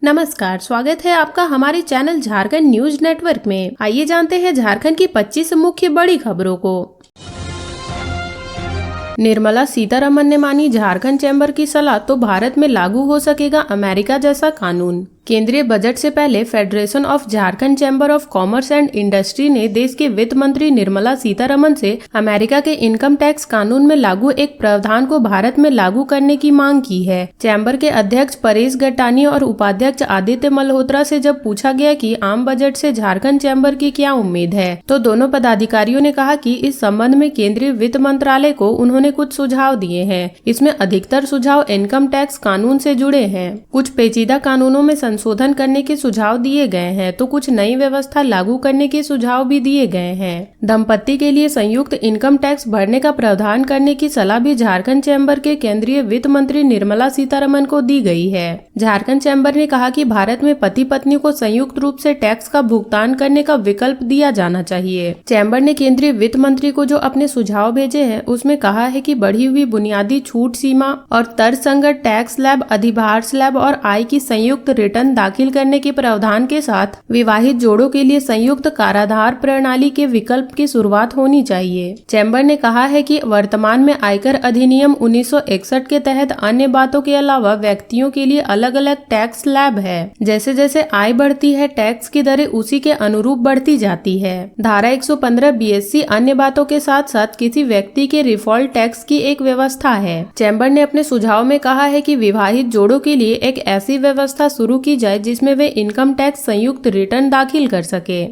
नमस्कार, स्वागत है आपका हमारे चैनल झारखंड न्यूज नेटवर्क में। आइए जानते हैं झारखंड की 25 मुख्य बड़ी खबरों को। निर्मला सीतारमण ने मानी झारखंड चैम्बर की सलाह तो भारत में लागू हो सकेगा अमेरिका जैसा कानून। केंद्रीय बजट से पहले federation of Jharkhand chamber of commerce and industry ने देश के वित्त मंत्री निर्मला सीतारमण से अमेरिका के इनकम टैक्स कानून में लागू एक प्रावधान को भारत में लागू करने की मांग की है। चैम्बर के अध्यक्ष परेश गटानी और उपाध्यक्ष आदित्य मल्होत्रा से जब पूछा गया कि आम बजट से झारखंड चैम्बर की क्या उम्मीद है, तो दोनों पदाधिकारियों ने कहा कि इस संबंध में केंद्रीय वित्त मंत्रालय को उन्होंने कुछ सुझाव दिए हैं। इसमें अधिकतर सुझाव इनकम टैक्स कानून से जुड़े हैं। कुछ पेचीदा कानूनों में संशोधन करने के सुझाव दिए गए हैं तो कुछ नई व्यवस्था लागू करने के सुझाव भी दिए गए हैं। दंपत्ति के लिए संयुक्त इनकम टैक्स भरने का प्रावधान करने की सलाह भी झारखंड चैम्बर के केंद्रीय वित्त मंत्री निर्मला सीतारमण को दी गई है। झारखंड चैम्बर ने कहा कि भारत में पति पत्नी को संयुक्त रूप से टैक्स का भुगतान करने का विकल्प दिया जाना चाहिए। चैम्बर ने केंद्रीय वित्त मंत्री को जो अपने सुझाव भेजे हैं उसमें कहा है कि बढ़ी हुई बुनियादी छूट सीमा और तर्कसंगत टैक्स स्लैब, अधिभार स्लैब और आय की संयुक्त रिटर्न दाखिल करने के प्रावधान के साथ विवाहित जोड़ों के लिए संयुक्त कराधान प्रणाली के विकल्प की शुरुआत होनी चाहिए। चैम्बर ने कहा है कि वर्तमान में आयकर अधिनियम 1961 के तहत अन्य बातों के अलावा व्यक्तियों के लिए अलग अलग टैक्स स्लैब है। जैसे जैसे आय बढ़ती है, टैक्स की दरें उसी के अनुरूप बढ़ती जाती है। धारा 115 BSC अन्य बातों के साथ साथ किसी व्यक्ति के डिफॉल्ट टैक्स की एक व्यवस्था है। चैम्बर ने अपने सुझाव में कहा है कि विवाहित जोड़ों के लिए एक ऐसी व्यवस्था शुरू की जाए जिसमें वे इनकम टैक्स संयुक्त रिटर्न दाखिल कर सके।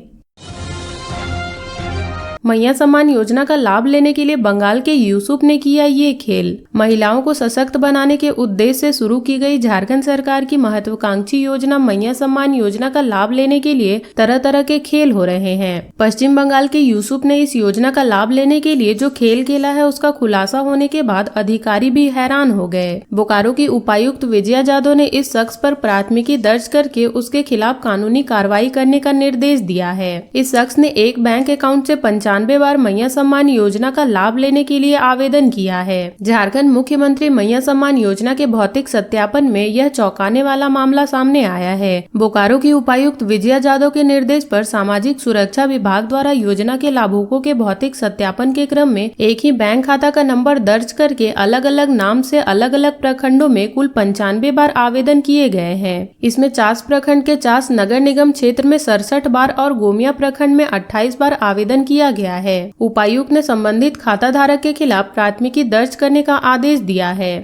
मैया सम्मान योजना का लाभ लेने के लिए बंगाल के यूसुफ ने किया ये खेल। महिलाओं को सशक्त बनाने के उद्देश्य से शुरू की गई झारखंड सरकार की महत्वाकांक्षी योजना मैया सम्मान योजना का लाभ लेने के लिए तरह तरह के खेल हो रहे हैं। पश्चिम बंगाल के यूसुफ ने इस योजना का लाभ लेने के लिए जो खेल खेला है उसका खुलासा होने के बाद अधिकारी भी हैरान हो गए। बोकारो की उपायुक्त विजया जादव ने इस शख्स पर प्राथमिकी दर्ज करके उसके खिलाफ कानूनी कार्रवाई करने का निर्देश दिया है। इस शख्स ने एक बैंक अकाउंट से 95 बार मैया सम्मान योजना का लाभ लेने के लिए आवेदन किया है। झारखंड मुख्यमंत्री मैया सम्मान योजना के भौतिक सत्यापन में यह चौंकाने वाला मामला सामने आया है। बोकारो की उपायुक्त विजया जादव के निर्देश पर सामाजिक सुरक्षा विभाग द्वारा योजना के लाभुकों के भौतिक सत्यापन के क्रम में एक ही बैंक खाता का नंबर दर्ज करके अलग अलग नाम से अलग अलग प्रखंडों में कुल 95 बार आवेदन किए गए हैं। इसमें चास प्रखंड के चास नगर निगम क्षेत्र में 67 बार और गोमिया प्रखंड में 28 बार आवेदन किया गया है। उपायुक्त ने संबंधित खाता धारक के खिलाफ प्राथमिकी दर्ज करने का आदेश दिया है।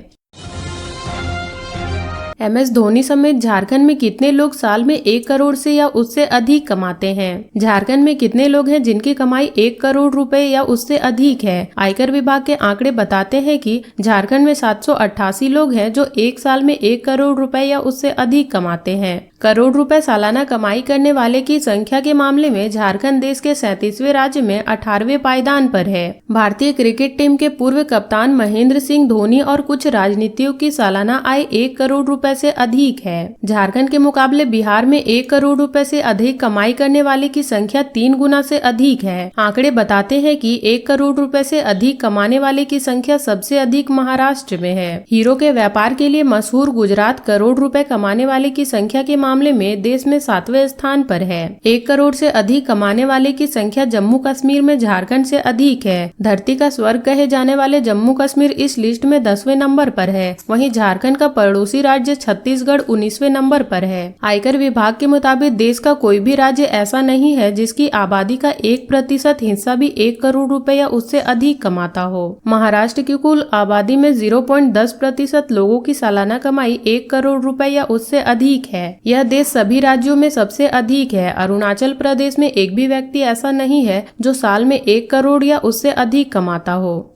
MS धोनी समेत झारखंड में कितने लोग साल में 1 करोड़ से या उससे अधिक कमाते हैं? झारखंड में कितने लोग हैं जिनकी कमाई 1 करोड़ रुपए या उससे अधिक है? आयकर विभाग के आंकड़े बताते हैं कि झारखंड में 788 लोग हैं जो एक साल में 1 करोड़ रुपए या उससे अधिक कमाते हैं। करोड़ रुपए सालाना कमाई करने वाले की संख्या के मामले में झारखंड देश के 37वें राज्य में 18वें पायदान पर है। भारतीय क्रिकेट टीम के पूर्व कप्तान महेंद्र सिंह धोनी और कुछ राजनीतियों की सालाना आय 1 करोड़ रुपए से अधिक है। झारखंड के मुकाबले बिहार में 1 करोड़ रुपए से अधिक कमाई करने वाले की संख्या 3 गुना से अधिक है। आंकड़े बताते हैं कि 1 करोड़ रुपए से अधिक कमाने वाले की संख्या सबसे अधिक महाराष्ट्र में है। हीरो के व्यापार के लिए मशहूर गुजरात करोड़ रुपए कमाने वाले की संख्या के मामले में देश में 7वें स्थान पर है। 1 करोड़ से अधिक कमाने वाले की संख्या जम्मू कश्मीर में झारखंड से अधिक है। धरती का स्वर्ग कहे जाने वाले जम्मू कश्मीर इस लिस्ट में 10वें नंबर पर है। वहीं झारखंड का पड़ोसी राज्य छत्तीसगढ़ 19वें नंबर पर है। आयकर विभाग के मुताबिक देश का कोई भी राज्य ऐसा नहीं है जिसकी आबादी का 1% हिस्सा भी 1 करोड़ रुपए या उससे अधिक कमाता हो। महाराष्ट्र की कुल आबादी में 0.10% लोगों की सालाना कमाई 1 करोड़ रुपए या उससे अधिक है। यह देश सभी राज्यों में सबसे अधिक है। अरुणाचल प्रदेश में एक भी व्यक्ति ऐसा नहीं है जो साल में 1 करोड़ या उससे अधिक कमाता हो।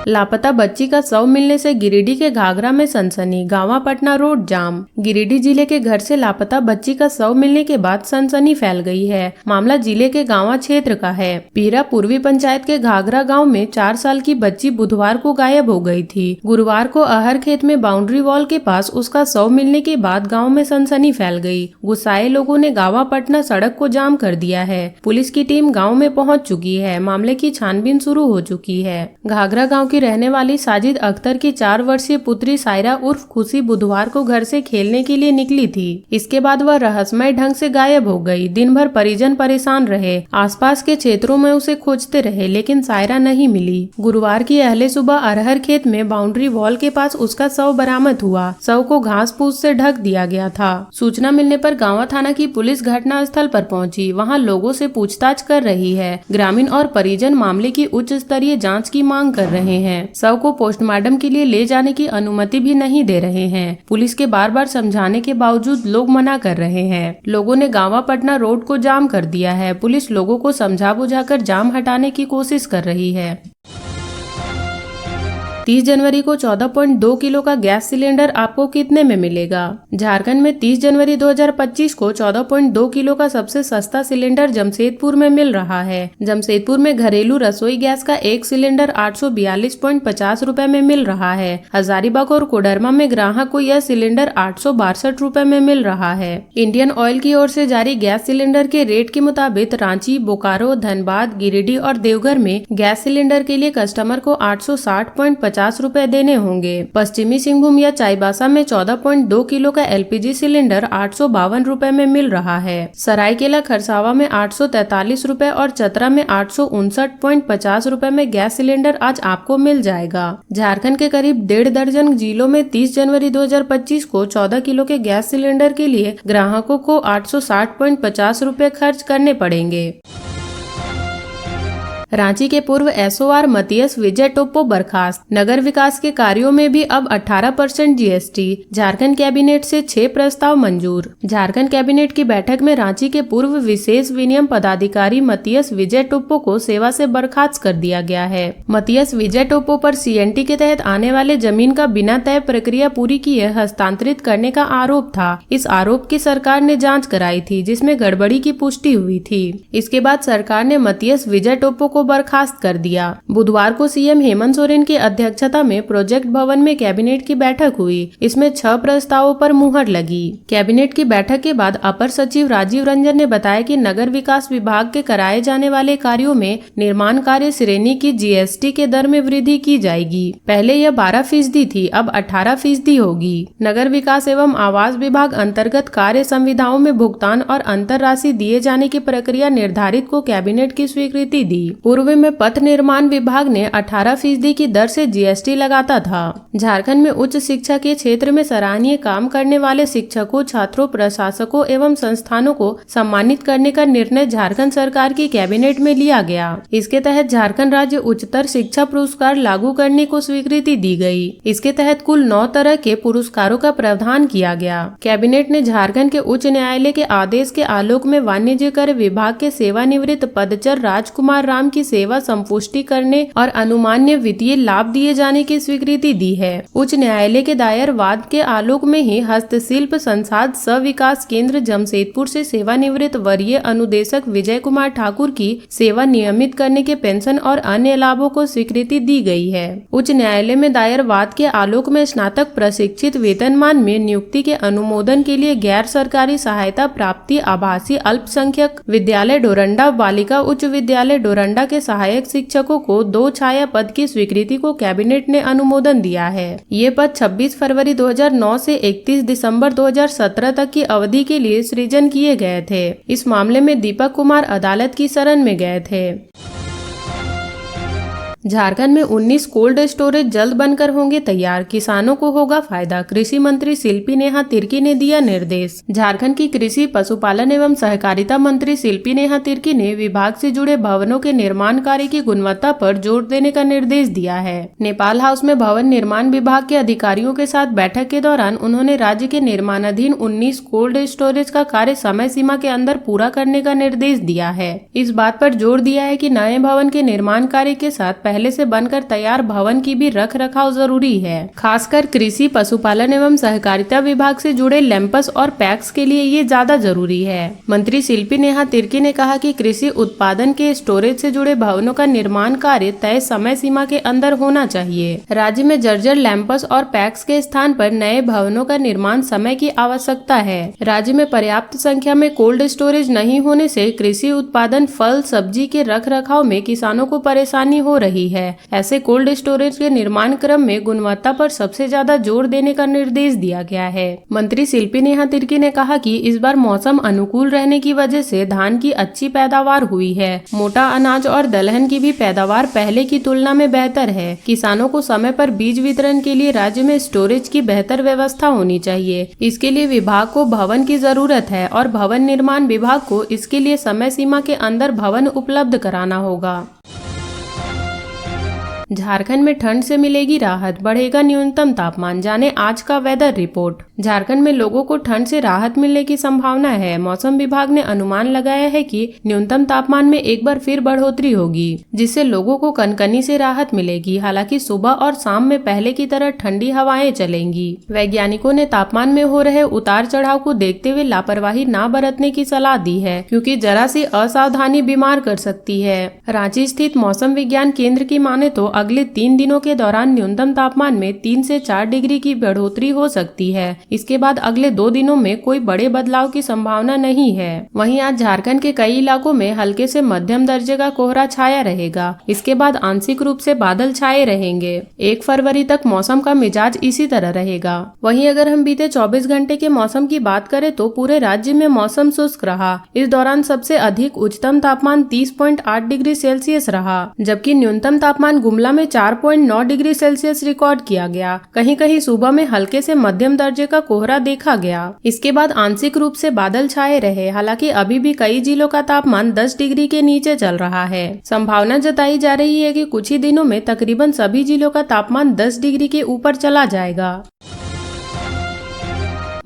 लापता बच्ची का शव मिलने से गिरिडीह के घाघरा में सनसनी, गावा पटना रोड जाम। गिरिडीह जिले के घर से लापता बच्ची का शव मिलने के बाद सनसनी फैल गई है। मामला जिले के गावा क्षेत्र का है। पीरा पूर्वी पंचायत के घाघरा गांव में 4 साल की बच्ची बुधवार को गायब हो गई थी। गुरुवार को अहर खेत में बाउंड्री वॉल के पास उसका शव मिलने के बाद गाँव में सनसनी फैल गयी। गुस्साए लोगों ने गावा पटना सड़क को जाम कर दिया है। पुलिस की टीम गाँव में पहुँच चुकी है। मामले की छानबीन शुरू हो चुकी है। घाघरा गाँव की रहने वाली साजिद अख्तर की 4 वर्षीय पुत्री सायरा उर्फ खुशी बुधवार को घर से खेलने के लिए निकली थी। इसके बाद वह रहस्यमय ढंग से गायब हो गई। दिन भर परिजन परेशान रहे, आसपास के क्षेत्रों में उसे खोजते रहे, लेकिन सायरा नहीं मिली। गुरुवार की अहले सुबह अरहर खेत में बाउंड्री वॉल के पास उसका शव बरामद हुआ। शव को घास फूस से ढक दिया गया था। सूचना मिलने पर गांवा थाना की पुलिस घटना स्थल पर पहुंची। वहां लोगों से पूछताछ कर रही है। ग्रामीण और परिजन मामले की उच्च स्तरीय जांच की मांग कर रहे हैं। शव को पोस्टमार्टम के लिए ले जाने की अनुमति भी नहीं दे रहे हैं। पुलिस के बार बार समझाने के बावजूद लोग मना कर रहे हैं। लोगों ने गांवा पटना रोड को जाम कर दिया है। पुलिस लोगों को समझा बुझाकर जाम हटाने की कोशिश कर रही है। 30 जनवरी को 14.2 किलो का गैस सिलेंडर आपको कितने में मिलेगा? झारखंड में 30 जनवरी 2025 को 14.2 किलो का सबसे सस्ता सिलेंडर जमशेदपुर में मिल रहा है। जमशेदपुर में घरेलू रसोई गैस का एक सिलेंडर 842.50 रूपए में मिल रहा है। हजारीबाग और कोडरमा में ग्राहक को यह सिलेंडर 862 रूपए में मिल रहा है। इंडियन ऑयल की ओर से जारी गैस सिलेंडर के रेट के मुताबिक रांची, बोकारो, धनबाद, गिरिडीह और देवघर में गैस सिलेंडर के लिए कस्टमर को 860.50 रूपए देने होंगे। पश्चिमी सिंहभूम या चाईबासा में 14.2 किलो का एलपीजी सिलेंडर 852 रूपए में मिल रहा है। सरायकेला खरसावा में 843 रूपए और चतरा में 859.50 रूपए में गैस सिलेंडर आज आपको मिल जाएगा। झारखंड के करीब 1.5 दर्जन जिलों में 30 जनवरी 2025 को 14 किलो के गैस सिलेंडर के लिए ग्राहकों को 860.50 रूपए खर्च करने पड़ेंगे। रांची के पूर्व एसओआर मतियस विजय टोप्पो बर्खास्त। नगर विकास के कार्यों में भी अब 18% जीएसटी। झारखंड कैबिनेट से 6 प्रस्ताव मंजूर। झारखंड कैबिनेट की बैठक में रांची के पूर्व विशेष विनियम पदाधिकारी मतियस विजय टोप्पो को सेवा से बर्खास्त कर दिया गया है। मतियस विजय टोप्पो पर सीएनटी के तहत आने वाले जमीन का बिना तय प्रक्रिया पूरी किए हस्तांतरित करने का आरोप था। इस आरोप की सरकार ने जाँच कराई थी, जिसमें गड़बड़ी की पुष्टि हुई थी। इसके बाद सरकार ने मतियस विजय टोप्पो को बर्खास्त कर दिया। बुधवार को सीएम हेमंत सोरेन की अध्यक्षता में प्रोजेक्ट भवन में कैबिनेट की बैठक हुई। इसमें 6 प्रस्तावों पर मुहर लगी। कैबिनेट की बैठक के बाद अपर सचिव राजीव रंजन ने बताया कि नगर विकास विभाग के कराए जाने वाले कार्यों में निर्माण कार्य श्रेणी की जीएसटी के दर में वृद्धि की जाएगी। पहले यह 12% थी, अब 18% होगी। नगर विकास एवं आवास विभाग अंतर्गत कार्य संविदाओं में भुगतान और अंतर राशि दिए जाने की प्रक्रिया निर्धारित को कैबिनेट की स्वीकृति दी। पूर्व में पथ निर्माण विभाग ने 18% की दर से जीएसटी लगाता था। झारखंड में उच्च शिक्षा के क्षेत्र में सराहनीय काम करने वाले शिक्षकों, छात्रों, प्रशासकों एवं संस्थानों को सम्मानित करने का निर्णय झारखंड सरकार की कैबिनेट में लिया गया। इसके तहत झारखंड राज्य उच्चतर शिक्षा पुरस्कार लागू करने को स्वीकृति दी गई। इसके तहत कुल 9 तरह के पुरस्कारों का प्रावधान किया गया। कैबिनेट ने झारखंड के उच्च न्यायालय के आदेश के आलोक में वाणिज्य कर विभाग के सेवानिवृत्त पदचर राजकुमार राम की सेवा संपुष्टि करने और अनुमान्य वित्तीय लाभ दिए जाने की स्वीकृति दी है। उच्च न्यायालय के दायर वाद के आलोक में ही हस्तशिल्प संसाध सविकास केंद्र जमशेदपुर से सेवानिवृत्त वरीय अनुदेशक विजय कुमार ठाकुर की सेवा नियमित करने के पेंशन और अन्य लाभों को स्वीकृति दी गई है। उच्च न्यायालय में दायर वाद के आलोक में स्नातक प्रशिक्षित वेतनमान में नियुक्ति के अनुमोदन के लिए गैर सरकारी सहायता प्राप्ति आभासी अल्पसंख्यक विद्यालय डोरंडा, बालिका उच्च विद्यालय डोरंडा के सहायक शिक्षकों को 2 छाया पद की स्वीकृति को कैबिनेट ने अनुमोदन दिया है। ये पद 26 फरवरी 2009 से 31 दिसंबर 2017 तक की अवधि के लिए सृजन किए गए थे। इस मामले में दीपक कुमार अदालत की शरण में गए थे। झारखंड में 19 कोल्ड स्टोरेज जल्द बनकर होंगे तैयार, किसानों को होगा फायदा। कृषि मंत्री शिल्पी नेहा तिर्की ने दिया निर्देश। झारखंड की कृषि, पशुपालन एवं सहकारिता मंत्री शिल्पी नेहा तिर्की ने विभाग से जुड़े भवनों के निर्माण कार्य की गुणवत्ता पर जोर देने का निर्देश दिया है। नेपाल हाउस में भवन निर्माण विभाग के अधिकारियों के साथ बैठक के दौरान उन्होंने राज्य के निर्माणाधीन 19 कोल्ड स्टोरेज का कार्य समय सीमा के अंदर पूरा करने का निर्देश दिया है। इस बात पर जोर दिया है कि नए भवन के निर्माण कार्य के साथ पहले से बनकर तैयार भवन की भी रख रखाव जरूरी है। खासकर कृषि, पशुपालन एवं सहकारिता विभाग से जुड़े लैंपस और पैक्स के लिए ये ज्यादा जरूरी है। मंत्री शिल्पी नेहा तिर्की ने कहा कि कृषि उत्पादन के स्टोरेज से जुड़े भवनों का निर्माण कार्य तय समय सीमा के अंदर होना चाहिए। राज्य में जर्जर लैंपस और पैक्स के स्थान पर नए भवनों का निर्माण समय की आवश्यकता है। राज्य में पर्याप्त संख्या में कोल्ड स्टोरेज नहीं होने से कृषि उत्पादन, फल, सब्जी के रख रखाव में किसानों को परेशानी हो रही रही है। ऐसे कोल्ड स्टोरेज के निर्माण क्रम में गुणवत्ता पर सबसे ज्यादा जोर देने का निर्देश दिया गया है। मंत्री शिल्पी नेहा तिर्की ने कहा कि इस बार मौसम अनुकूल रहने की वजह से धान की अच्छी पैदावार हुई है। मोटा अनाज और दलहन की भी पैदावार पहले की तुलना में बेहतर है। किसानों को समय पर बीज वितरण के लिए राज्य में स्टोरेज की बेहतर व्यवस्था होनी चाहिए। इसके लिए विभाग को भवन की जरूरत है और भवन निर्माण विभाग को इसके लिए समय सीमा के अंदर भवन उपलब्ध कराना होगा। झारखंड में ठंड से मिलेगी राहत, बढ़ेगा न्यूनतम तापमान। जाने आज का वेदर रिपोर्ट। झारखंड में लोगों को ठंड से राहत मिलने की संभावना है। मौसम विभाग ने अनुमान लगाया है कि न्यूनतम तापमान में एक बार फिर बढ़ोतरी होगी, जिससे लोगों को कनकनी से राहत मिलेगी। हालांकि सुबह और शाम में पहले की तरह ठंडी हवाएं चलेंगी। वैज्ञानिकों ने तापमान में हो रहे उतार चढ़ाव को देखते हुए लापरवाही न बरतने की सलाह दी है, क्योंकि जरा सी असावधानी बीमार कर सकती है। रांची स्थित मौसम विज्ञान केंद्र की माने तो अगले 3 दिनों के दौरान न्यूनतम तापमान में 3 से 4 डिग्री की बढ़ोतरी हो सकती है। इसके बाद अगले 2 दिनों में कोई बड़े बदलाव की संभावना नहीं है। वहीं आज झारखंड के कई इलाकों में हल्के से मध्यम दर्जे का कोहरा छाया रहेगा। इसके बाद आंशिक रूप से बादल छाए रहेंगे। 1 फरवरी तक मौसम का मिजाज इसी तरह रहेगा। वहीं अगर हम बीते 24 घंटे के मौसम की बात करें तो पूरे राज्य में मौसम शुष्क रहा। इस दौरान सबसे अधिक उच्चतम तापमान 30.8 डिग्री सेल्सियस रहा, जबकि न्यूनतम तापमान गुमला में 4.9 डिग्री सेल्सियस रिकॉर्ड किया गया। कहीं कहीं सुबह में हल्के से मध्यम दर्जे का कोहरा देखा गया। इसके बाद आंशिक रूप से बादल छाए रहे। हालांकि अभी भी कई जिलों का तापमान 10 डिग्री के नीचे चल रहा है। संभावना जताई जा रही है कि कुछ ही दिनों में तकरीबन सभी जिलों का तापमान 10 डिग्री के ऊपर चला जाएगा।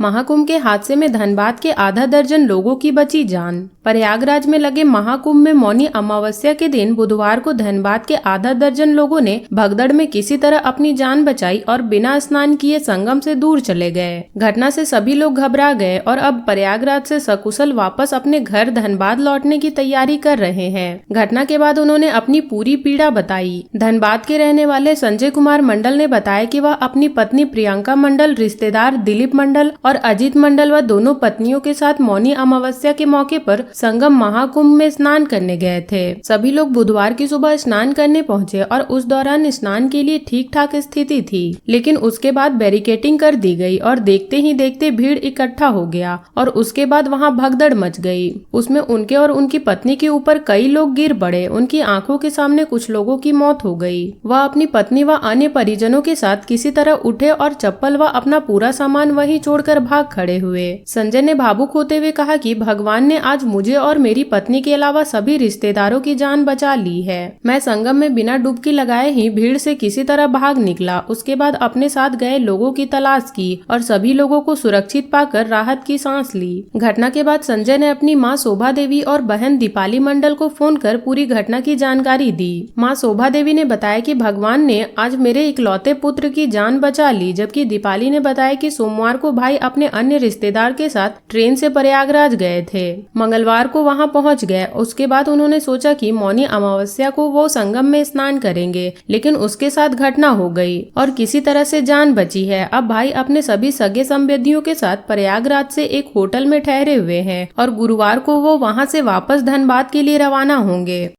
महाकुंभ के हादसे में धनबाद के आधा दर्जन लोगों की बची जान। प्रयागराज में लगे महाकुंभ में मौनी अमावस्या के दिन बुधवार को धनबाद के आधा दर्जन लोगों ने भगदड़ में किसी तरह अपनी जान बचाई और बिना स्नान किए संगम से दूर चले गए। घटना से सभी लोग घबरा गए और अब प्रयागराज से सकुशल वापस अपने घर धनबाद लौटने की तैयारी कर रहे हैं। घटना के बाद उन्होंने अपनी पूरी पीड़ा बताई। धनबाद के रहने वाले संजय कुमार मंडल ने बताया कि वह अपनी पत्नी प्रियंका मंडल, रिश्तेदार दिलीप मंडल और अजीत मंडल व दोनों पत्नियों के साथ मौनी अमावस्या के मौके पर संगम महाकुंभ में स्नान करने गए थे। सभी लोग बुधवार की सुबह स्नान करने पहुंचे और उस दौरान स्नान के लिए ठीक ठाक स्थिति थी, लेकिन उसके बाद बैरिकेटिंग कर दी गई और देखते ही देखते भीड़ इकट्ठा हो गया और उसके बाद वहां भगदड़ मच गई। उसमें उनके और उनकी पत्नी के ऊपर कई लोग गिर पड़े। उनकी आंखों के सामने कुछ लोगों की मौत हो गई। वह अपनी पत्नी व अन्य परिजनों के साथ किसी तरह उठे और चप्पल व अपना पूरा सामान वहीं छोड़कर भाग खड़े हुए। संजय ने भावुक होते हुए कहा कि भगवान ने आज मुझे और मेरी पत्नी के अलावा सभी रिश्तेदारों की जान बचा ली है। मैं संगम में बिना डुबकी लगाए ही भीड़ से किसी तरह भाग निकला। उसके बाद अपने साथ गए लोगों की तलाश की और सभी लोगों को सुरक्षित पाकर राहत की सांस ली। घटना के बाद संजय ने अपनी मां शोभा देवी और बहन दीपाली मंडल को फोन कर पूरी घटना की जानकारी दी। मां शोभा देवी ने बताया कि भगवान ने आज मेरे इकलौते पुत्र की जान बचा ली, जबकि दीपाली ने बताया कि सोमवार को भाई अपने अन्य रिश्तेदार के साथ ट्रेन से प्रयागराज गए थे। मंगलवार को वहां पहुंच गए। उसके बाद उन्होंने सोचा कि मौनी अमावस्या को वो संगम में स्नान करेंगे, लेकिन उसके साथ घटना हो गई और किसी तरह से जान बची है। अब भाई अपने सभी सगे संबंधियों के साथ प्रयागराज से एक होटल में ठहरे हुए हैं और गुरुवार को वो वहां से वापस धनबाद के लिए रवाना होंगे।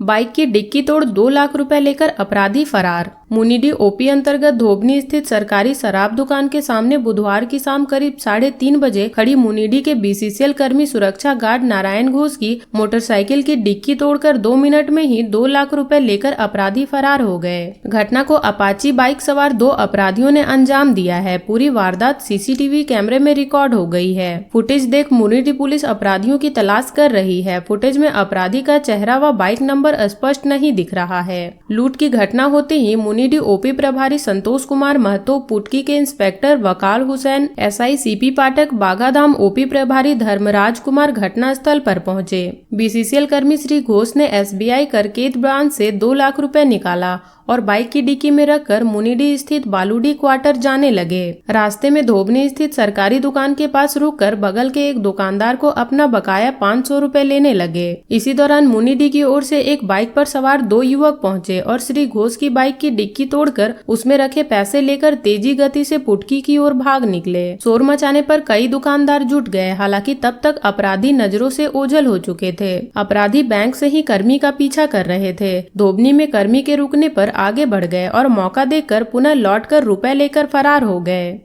बाइक की डिक्की तोड़ 2 लाख रुपए लेकर अपराधी फरार। मुनिडी ओपी अंतर्गत धोबनी स्थित सरकारी शराब दुकान के सामने बुधवार की शाम करीब 3:30 बजे खड़ी मुनिडी के बीसीसीएल कर्मी सुरक्षा गार्ड नारायण घोष की मोटरसाइकिल की डिक्की तोड़कर 2 मिनट में ही 2 लाख रुपए लेकर अपराधी फरार हो गए। घटना को अपाची बाइक सवार 2 अपराधियों ने अंजाम दिया है। पूरी वारदात सीसीटीवी कैमरे में रिकॉर्ड हो गई है। फुटेज देख मुनिडी पुलिस अपराधियों की तलाश कर रही है। फुटेज में अपराधी का चेहरा व बाइक नंबर स्पष्ट नहीं दिख रहा है। लूट की घटना होते ही मुनिडी ओपी प्रभारी संतोष कुमार महतो, पुटकी के इंस्पेक्टर वकाल हुसैन, एसआई सीपी पाठक, बागाधाम ओपी प्रभारी धर्मराज कुमार घटनास्थल पर पहुंचे। बीसीसीएल कर्मी श्री घोष ने एसबीआई करकेत ब्रांच से 2 लाख रुपए निकाला और बाइक की डिक्की में रखकर मुनिडी स्थित बालूडी क्वार्टर जाने लगे। रास्ते में धोबनी स्थित सरकारी दुकान के पास रुककर बगल के एक दुकानदार को अपना बकाया 500 रुपए लेने लगे। इसी दौरान मुनिडी की ओर से एक बाइक पर सवार 2 युवक पहुंचे और श्री घोष की बाइक की डिक्की तोड़कर उसमें रखे पैसे लेकर तेजी गति से पुटकी की ओर भाग निकले। शोर मचाने पर कई दुकानदार जुट गए। हालांकि तब तक अपराधी नजरों से ओझल हो चुके थे। अपराधी बैंक से ही कर्मी का पीछा कर रहे थे। धोबनी में कर्मी के रुकने पर आगे बढ़ गए और मौका देखकर पुनः लौटकर रुपए लेकर फरार हो गए।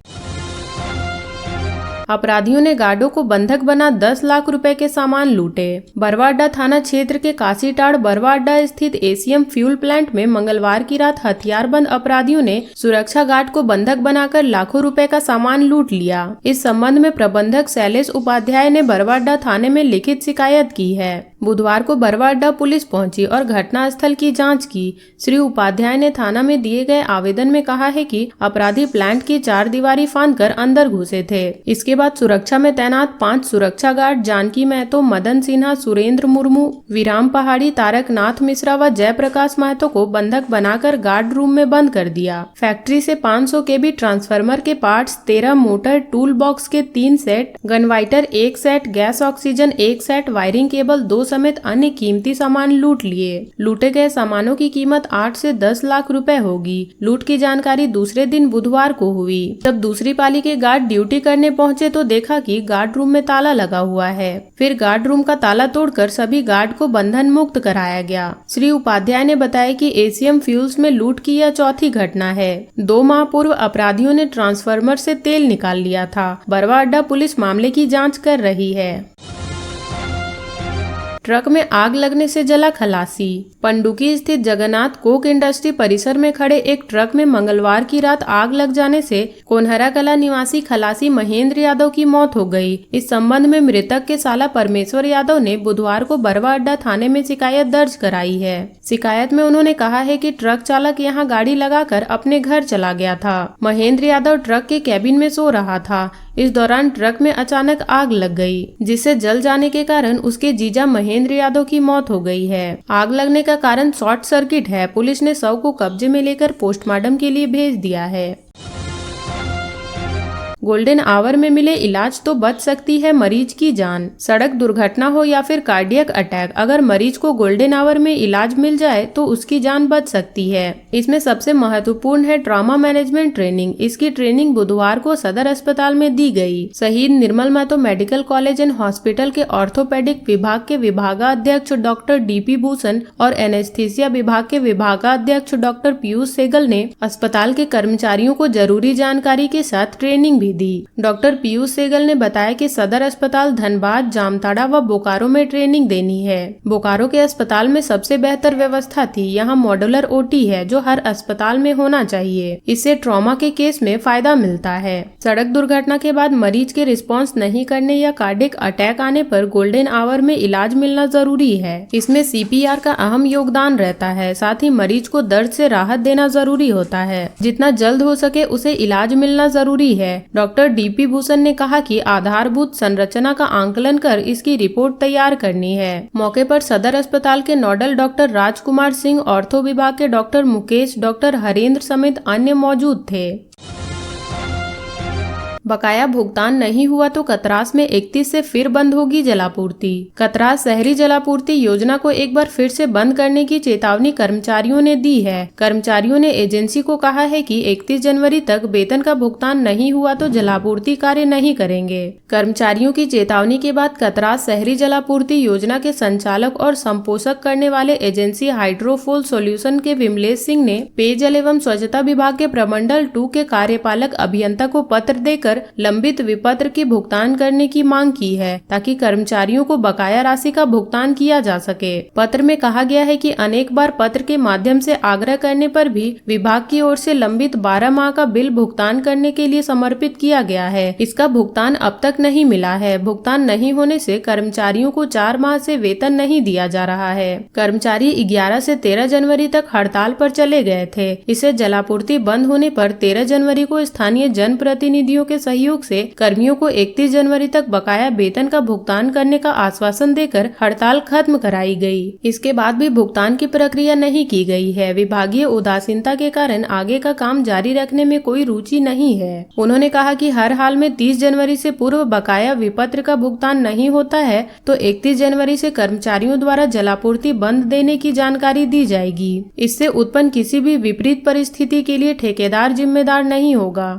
अपराधियों ने गार्डों को बंधक बना 10 लाख रुपए के सामान लूटे। बरवा अड्डा थाना क्षेत्र के काशीटाड़ बरवा अड्डा स्थित एसीएम फ्यूल प्लांट में मंगलवार की रात हथियारबंद अपराधियों ने सुरक्षा गार्ड को बंधक बनाकर लाखों रुपए का सामान लूट लिया। इस संबंध में प्रबंधक शैलेश उपाध्याय ने बरवा अड्डा थाने में लिखित शिकायत की है। बुधवार को बरवा अड्डा पुलिस पहुंची और घटना स्थल की जांच की। श्री उपाध्याय ने थाना में दिए गए आवेदन में कहा है कि अपराधी प्लांट की 4 दीवारी फांदकर अंदर घुसे थे। इसके बाद सुरक्षा में तैनात 5 सुरक्षा गार्ड जानकी महतो, मदन सिन्हा, सुरेंद्र मुर्मू, विराम पहाड़ी, तारकनाथ मिश्रा व जयप्रकाश महतो को बंधक बनाकर गार्ड रूम में बंद कर दिया। फैक्ट्री से 500 केवी ट्रांसफार्मर के पार्ट्स, 13 मोटर, टूल बॉक्स के 3 सेट, गनवाइटर 1 set, gas oxygen 1 set, wiring cable 2 समेत अन्य कीमती सामान लूट लिए। लूटे गए सामानों की कीमत 8 से 10 लाख रुपए होगी। लूट की जानकारी दूसरे दिन बुधवार को हुई। जब दूसरी पाली के गार्ड ड्यूटी करने पहुंचे तो देखा कि गार्ड रूम में ताला लगा हुआ है। फिर गार्ड रूम का ताला तोड़कर सभी गार्ड को बंधन मुक्त कराया गया। श्री उपाध्याय ने बताया कि एसीएम फ्यूल्स में लूट की यह चौथी घटना है। 2 माह पूर्व अपराधियों ने ट्रांसफार्मर से तेल निकाल लिया था। बरवा अड्डा पुलिस मामले की जाँच कर रही है। ट्रक में आग लगने से जला खलासी। पंडुकी स्थित जगन्नाथ कोक इंडस्ट्री परिसर में खड़े एक ट्रक में मंगलवार की रात आग लग जाने से कोनहरा कला निवासी खलासी महेंद्र यादव की मौत हो गई। इस संबंध में मृतक के साला परमेश्वर यादव ने बुधवार को बरवा अड्डा थाने में शिकायत दर्ज कराई है। शिकायत में उन्होंने कहा है कि ट्रक चालक यहां गाड़ी लगाकर अपने घर चला गया था। महेंद्र यादव ट्रक के कैबिन में सो रहा था। इस दौरान ट्रक में अचानक आग लग गई, जिससे जल जाने के कारण उसके जीजा महेंद्र यादव की मौत हो गई है। आग लगने का कारण शॉर्ट सर्किट है। पुलिस ने शव को कब्जे में लेकर पोस्टमार्टम के लिए भेज दिया है। गोल्डन आवर में मिले इलाज तो बच सकती है मरीज की जान। सड़क दुर्घटना हो या फिर कार्डियक अटैक, अगर मरीज को गोल्डन आवर में इलाज मिल जाए तो उसकी जान बच सकती है। इसमें सबसे महत्वपूर्ण है ट्रॉमा मैनेजमेंट ट्रेनिंग। इसकी ट्रेनिंग बुधवार को सदर अस्पताल में दी गई। शहीद Nirmal Mahato medical college and hospital के ऑर्थोपेडिक विभाग के विभागाध्यक्ष डॉक्टर डीपी भूषण और एनेस्थीसिया विभाग के विभागाध्यक्ष डॉक्टर पीयूष सेगल ने अस्पताल के कर्मचारियों को जरूरी जानकारी के साथ ट्रेनिंग दी। डॉक्टर पीयूष सेगल ने बताया कि सदर अस्पताल धनबाद, जामताड़ा व बोकारो में ट्रेनिंग देनी है। बोकारो के अस्पताल में सबसे बेहतर व्यवस्था थी। यहाँ मॉड्यूलर ओटी है जो हर अस्पताल में होना चाहिए। इससे ट्रॉमा के केस में फायदा मिलता है। सड़क दुर्घटना के बाद मरीज के रिस्पॉन्स नहीं करने या कार्डियक अटैक आने पर गोल्डन आवर में इलाज मिलना जरूरी है। इसमें सीपीआर का अहम योगदान रहता है। साथ ही मरीज को दर्द से राहत देना जरूरी होता है। जितना जल्द हो सके उसे इलाज मिलना जरूरी है। डॉक्टर डीपी भूषण ने कहा कि आधारभूत संरचना का आंकलन कर इसकी रिपोर्ट तैयार करनी है। मौके पर सदर अस्पताल के nodal doctor Rajkumar Singh, ortho विभाग के डॉक्टर मुकेश, डॉक्टर हरेंद्र समेत अन्य मौजूद थे। बकाया भुगतान नहीं हुआ तो कतरास में 31 से फिर बंद होगी जलापूर्ति। कतरास शहरी जलापूर्ति योजना को एक बार फिर से बंद करने की चेतावनी कर्मचारियों ने दी है। कर्मचारियों ने एजेंसी को कहा है कि 31 जनवरी तक वेतन का भुगतान नहीं हुआ तो जलापूर्ति कार्य नहीं करेंगे। कर्मचारियों की चेतावनी के बाद कतरास शहरी जलापूर्ति योजना के संचालक और संपोषक करने वाले एजेंसी हाइड्रोफोल सोल्यूशन के विमलेश सिंह ने पेयजल एवं स्वच्छता विभाग के प्रमंडल 2 के कार्यपालक अभियंता को पत्र देकर लंबित विपत्र के भुगतान करने की मांग की है, ताकि कर्मचारियों को बकाया राशि का भुगतान किया जा सके। पत्र में कहा गया है कि अनेक बार पत्र के माध्यम से आग्रह करने पर भी विभाग की ओर से लंबित 12 माह का बिल भुगतान करने के लिए समर्पित किया गया है। इसका भुगतान अब तक नहीं मिला है। भुगतान नहीं होने से कर्मचारियों को 4 माह से वेतन नहीं दिया जा रहा है। कर्मचारी 11 से 13 जनवरी तक हड़ताल पर चले गए थे। इसे जलापूर्ति बंद होने पर 13 जनवरी को स्थानीय जनप्रतिनिधियों के सहयोग से कर्मियों को 31 जनवरी तक बकाया वेतन का भुगतान करने का आश्वासन देकर हड़ताल खत्म कराई गई। इसके बाद भी भुगतान की प्रक्रिया नहीं की गई है। विभागीय उदासीनता के कारण आगे का काम जारी रखने में कोई रुचि नहीं है। उन्होंने कहा कि हर हाल में 30 जनवरी से पूर्व बकाया विपत्र का भुगतान नहीं होता है तो 31 जनवरी से कर्मचारियों द्वारा जलापूर्ति बंद देने की जानकारी दी जाएगी। इससे उत्पन्न किसी भी विपरीत परिस्थिति के लिए ठेकेदार जिम्मेदार नहीं होगा।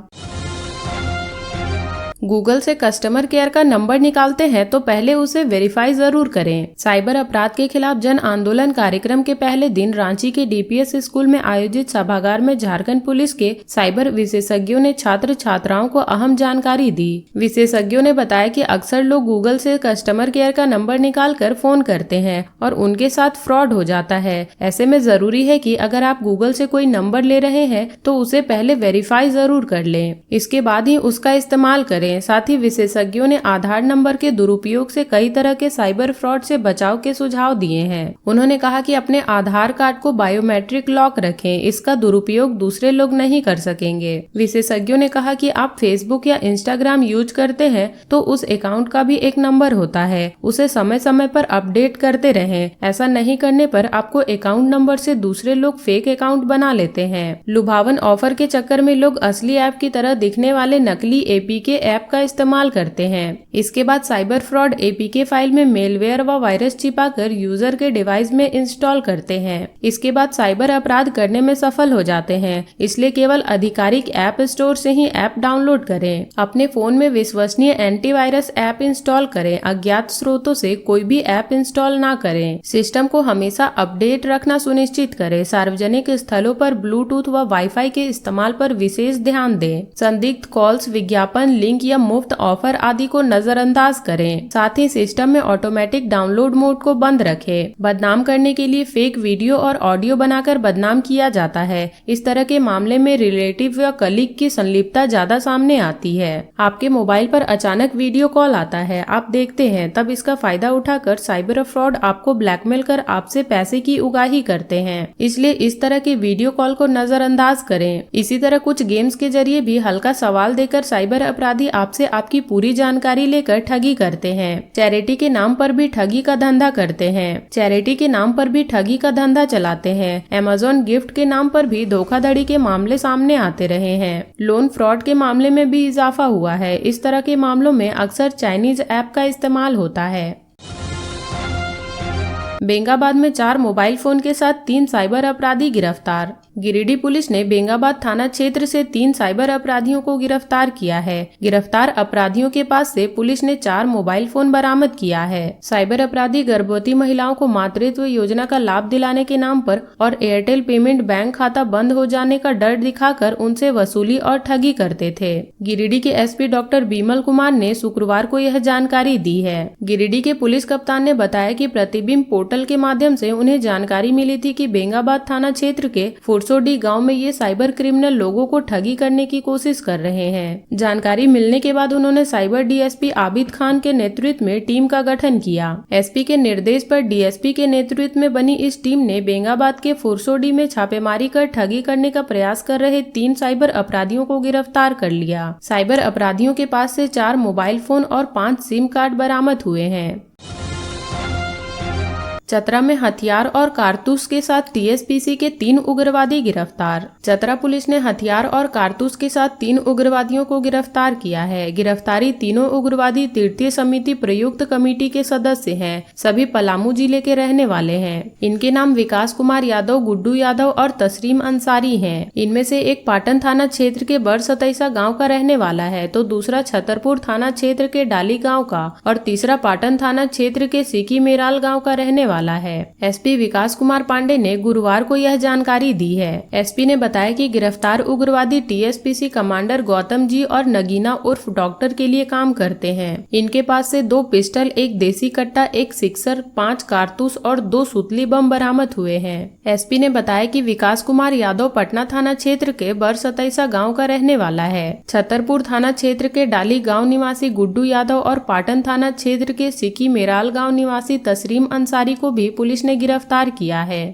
गूगल से कस्टमर केयर का नंबर निकालते हैं तो पहले उसे वेरीफाई जरूर करें। साइबर अपराध के खिलाफ जन आंदोलन कार्यक्रम के पहले दिन रांची के डीपीएस स्कूल में आयोजित सभागार में झारखंड पुलिस के साइबर विशेषज्ञों ने छात्र छात्राओं को अहम जानकारी दी। विशेषज्ञों ने बताया कि अक्सर लोग गूगल से कस्टमर केयर का नंबर निकाल कर फोन करते हैं और उनके साथ फ्रॉड हो जाता है। ऐसे में जरूरी है कि अगर आप गूगल से कोई नंबर ले रहे हैं तो उसे पहले वेरीफाई जरूर कर लें, इसके बाद ही उसका इस्तेमाल करें। साथ ही विशेषज्ञों ने आधार नंबर के दुरुपयोग से कई तरह के साइबर फ्रॉड से बचाव के सुझाव दिए हैं। उन्होंने कहा कि अपने आधार कार्ड को बायोमेट्रिक लॉक रखें, इसका दुरुपयोग दूसरे लोग नहीं कर सकेंगे। विशेषज्ञों ने कहा कि आप फेसबुक या इंस्टाग्राम यूज करते हैं तो उस अकाउंट का भी एक नंबर होता है, उसे समय समय पर अपडेट करते रहें। ऐसा नहीं करने पर आपको अकाउंट नंबर से दूसरे लोग फेक अकाउंट बना लेते हैं। लुभावन ऑफर के चक्कर में लोग असली ऐप की तरह दिखने वाले नकली एपीके ऐप का इस्तेमाल करते हैं। इसके बाद साइबर फ्रॉड एपीके फाइल में मेलवेयर व वायरस छिपाकर यूजर के डिवाइस में इंस्टॉल करते हैं। इसके बाद साइबर अपराध करने में सफल हो जाते हैं। इसलिए केवल आधिकारिक ऐप स्टोर से ही ऐप डाउनलोड करें। अपने फोन में विश्वसनीय एंटीवायरस ऐप इंस्टॉल करें। अज्ञात स्रोतों से कोई भी ऐप इंस्टॉल ना करें। सिस्टम को हमेशा अपडेट रखना सुनिश्चित करें। सार्वजनिक स्थलों पर ब्लूटूथ व वाईफाई के इस्तेमाल पर विशेष ध्यान दें। संदिग्ध कॉल्स, विज्ञापन, लिंक या मुफ्त ऑफर आदि को नजरअंदाज करें। साथ ही सिस्टम में ऑटोमेटिक डाउनलोड मोड को बंद रखें। बदनाम करने के लिए फेक वीडियो और ऑडियो बनाकर बदनाम किया जाता है। इस तरह के मामले में रिलेटिव या कलीग की संलिप्तता ज्यादा सामने आती है। आपके मोबाइल पर अचानक वीडियो कॉल आता है, आप देखते हैं, तब इसका फायदा उठाकर साइबर फ्रॉड आपको ब्लैकमेल कर आपसे पैसे की उगाही करते हैं। इसलिए इस तरह के वीडियो कॉल को नजरअंदाज करें। इसी तरह कुछ गेम्स के जरिए भी हल्का सवाल देकर साइबर अपराधी आपसे आपकी पूरी जानकारी लेकर ठगी करते हैं। चैरिटी के नाम पर भी ठगी का धंधा करते हैं। चैरिटी के नाम पर भी ठगी का धंधा चलाते हैं। अमेज़न गिफ्ट के नाम पर भी धोखाधड़ी के मामले सामने आते रहे हैं। लोन फ्रॉड के मामले में भी इजाफा हुआ है। इस तरह के मामलों में अक्सर चाइनीज ऐप का इस्तेमाल होता है। बेंगाबाद में 4 मोबाइल फोन के साथ 3 साइबर अपराधी गिरफ्तार। गिरिडीह पुलिस ने बेंगाबाद थाना क्षेत्र से 3 साइबर अपराधियों को गिरफ्तार किया है। गिरफ्तार अपराधियों के पास से पुलिस ने 4 मोबाइल फोन बरामद किया है। साइबर अपराधी गर्भवती महिलाओं को मातृत्व योजना का लाभ दिलाने के नाम पर और एयरटेल पेमेंट बैंक खाता बंद हो जाने का डर दिखाकर उनसे वसूली और ठगी करते थे। गिरिडीह के एसपी डॉक्टर बिमल कुमार ने शुक्रवार को यह जानकारी दी है। गिरिडीह के पुलिस कप्तान ने बताया कि प्रतिबिंब पोर्टल के माध्यम से उन्हें जानकारी मिली थी कि बेंगाबाद थाना क्षेत्र के फुरसोडी गांव में ये साइबर क्रिमिनल लोगों को ठगी करने की कोशिश कर रहे हैं। जानकारी मिलने के बाद उन्होंने साइबर डीएसपी आबिद खान के नेतृत्व में टीम का गठन किया। एसपी के निर्देश पर डीएसपी के नेतृत्व में बनी इस टीम ने बेंगाबाद के फुरसोडी में छापेमारी कर ठगी करने का प्रयास कर रहे 3 साइबर अपराधियों को गिरफ्तार कर लिया। साइबर अपराधियों के पास से 4 मोबाइल फोन और 5 सिम कार्ड बरामद हुए हैं। चतरा में हथियार और कारतूस के साथ टीएसपीसी के 3 उग्रवादी गिरफ्तार। चतरा पुलिस ने हथियार और कारतूस के साथ 3 उग्रवादियों को गिरफ्तार किया है। गिरफ्तारी तीनों उग्रवादी तृतीय समिति प्रयुक्त कमेटी के सदस्य हैं। सभी पलामू जिले के रहने वाले हैं। इनके नाम विकास कुमार यादव, गुड्डू यादव और तस्रीम अंसारी हैं। इनमें से एक पाटन थाना क्षेत्र के बरसतैसा गाँव का रहने वाला है तो दूसरा छतरपुर थाना क्षेत्र के डाली गाँव का और तीसरा पाटन थाना क्षेत्र के सिकी मेराल गाँव का रहने वाला है। एसपी विकास कुमार पांडे ने गुरुवार को यह जानकारी दी है। एसपी ने बताया कि गिरफ्तार उग्रवादी टीएसपीसी कमांडर गौतम जी और नगीना उर्फ डॉक्टर के लिए काम करते हैं। इनके पास से 2 पिस्टल, 1 देसी कट्टा, 1 सिक्सर, 5 कारतूस और 2 सुतली बम बरामद हुए हैं। एसपी ने बताया कि विकास कुमार यादव पटना थाना क्षेत्र के बरसतैसा गाँव का रहने वाला है। छतरपुर थाना क्षेत्र के डाली गाँव निवासी गुड्डू यादव और पाटन थाना क्षेत्र के सिकी मेराल गाँव निवासी तस्रीम अंसारी को भी पुलिस ने गिरफ्तार किया है।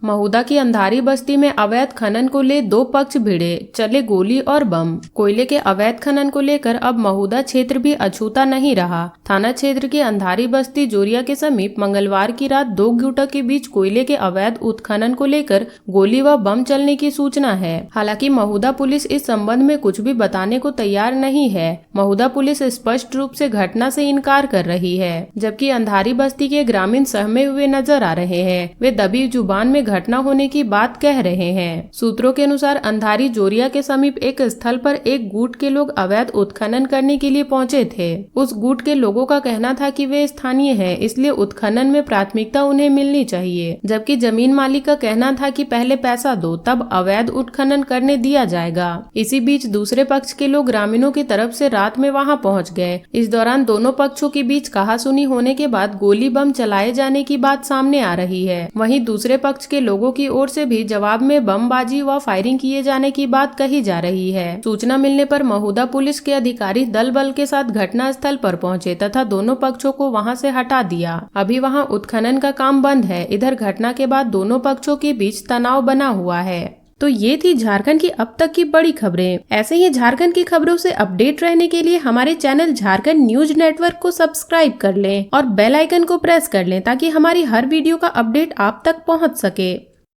महुदा की अंधारी बस्ती में अवैध खनन को ले दो पक्ष भिड़े, चले गोली और बम। कोयले के अवैध खनन को लेकर अब महुदा क्षेत्र भी अछूता नहीं रहा। थाना क्षेत्र की अंधारी बस्ती जोरिया के समीप मंगलवार की रात दो गुटों के बीच कोयले के अवैध उत्खनन को लेकर गोली व बम चलने की सूचना है। हालांकि महुदा पुलिस इस संबंध में कुछ भी बताने को तैयार नहीं है। महुदा पुलिस स्पष्ट रूप से घटना से इनकार कर रही है, जबकि अंधारी बस्ती के ग्रामीण सहमे हुए नजर आ रहे हैं। वे दबी जुबान में घटना होने की बात कह रहे हैं। सूत्रों के अनुसार अंधारी जोरिया के समीप एक स्थल पर एक गुट के लोग अवैध उत्खनन करने के लिए पहुंचे थे। उस गुट के लोगों का कहना था कि वे स्थानीय हैं, इसलिए उत्खनन में प्राथमिकता उन्हें मिलनी चाहिए, जबकि जमीन मालिक का कहना था कि पहले पैसा दो तब अवैध उत्खनन करने दिया जाएगा। इसी बीच दूसरे पक्ष के लोग ग्रामीणों की तरफ से रात में वहां पहुंच गए। इस दौरान दोनों पक्षों के बीच कहासुनी होने के बाद गोली बम चलाए जाने की बात सामने आ रही है। वहीं दूसरे पक्ष के लोगों की ओर से भी जवाब में बमबाजी व फायरिंग किए जाने की बात कही जा रही है। सूचना मिलने पर महुदा पुलिस के अधिकारी दल बल के साथ घटना स्थल पर पहुंचे तथा दोनों पक्षों को वहां से हटा दिया। अभी वहां उत्खनन का काम बंद है। इधर घटना के बाद दोनों पक्षों के बीच तनाव बना हुआ है। तो ये थी झारखंड की अब तक की बड़ी खबरें। ऐसे ही झारखंड की खबरों से अपडेट रहने के लिए हमारे चैनल झारखंड न्यूज नेटवर्क को सब्सक्राइब कर लें और बेल आइकन को प्रेस कर लें ताकि हमारी हर वीडियो का अपडेट आप तक पहुंच सके।